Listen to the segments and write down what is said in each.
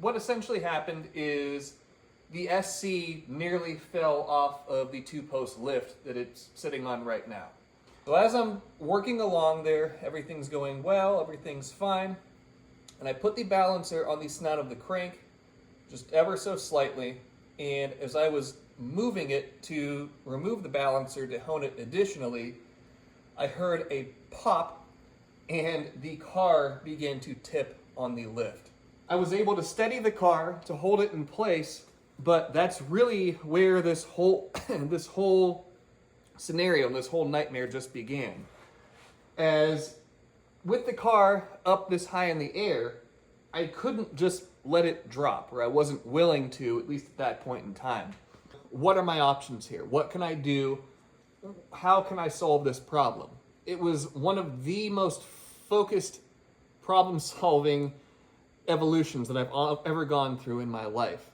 what essentially happened is the SC nearly fell off of the two-post lift that it's sitting on right now. So as I'm working along there, everything's going well, everything's fine, and I put the balancer on the snout of the crank just ever so slightly, and as I was moving it to remove the balancer to hone it additionally, I heard a pop and the car began to tip on the lift. I was able to steady the car to hold it in place, but that's really where this whole scenario, this whole nightmare just began. As with the car up this high in the air, I couldn't just let it drop, or I wasn't willing to, at least at that point in time. What are my options here? What can I do? How can I solve this problem? It was one of the most focused problem-solving evolutions that I've ever gone through in my life.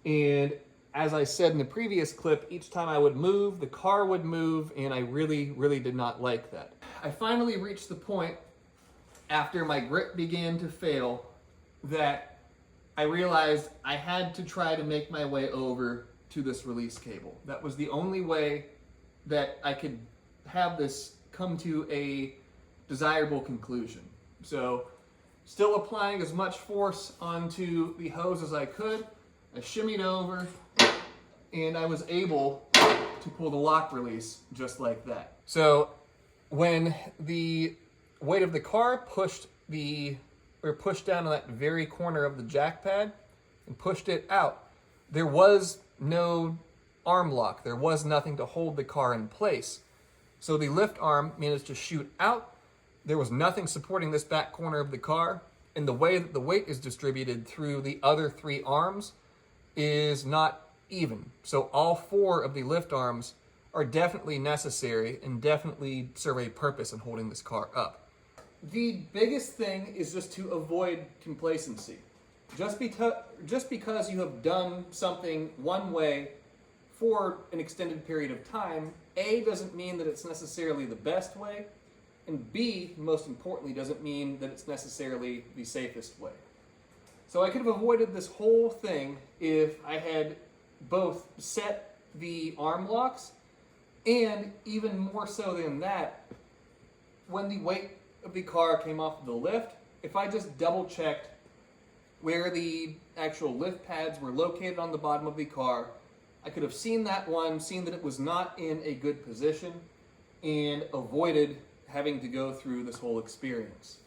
And as I said in the previous clip, each time I would move, the car would move, and I really, really did not like that. I finally reached the point, after my grip began to fail, that I realized I had to try to make my way over to this release cable. That was the only way that I could have this come to a desirable conclusion. So, still applying as much force onto the hose as I could, I shimmied over, and I was able to pull the lock release just like that. So, when the weight of the car pushed down on that very corner of the jack pad and pushed it out, there was no arm lock. There was nothing to hold the car in place. So the lift arm managed to shoot out. There was nothing supporting this back corner of the car, and the way that the weight is distributed through the other three arms is not even. So all four of the lift arms are definitely necessary and definitely serve a purpose in holding this car up. The biggest thing is just to avoid complacency. Just because you have done something one way for an extended period of time, A, doesn't mean that it's necessarily the best way, and B, most importantly, doesn't mean that it's necessarily the safest way. So I could have avoided this whole thing if I had both set the arm locks, and even more so than that, when the weight of the car came off of the lift, if I just double checked where the actual lift pads were located on the bottom of the car, I could have seen that it was not in a good position, and avoided having to go through this whole experience.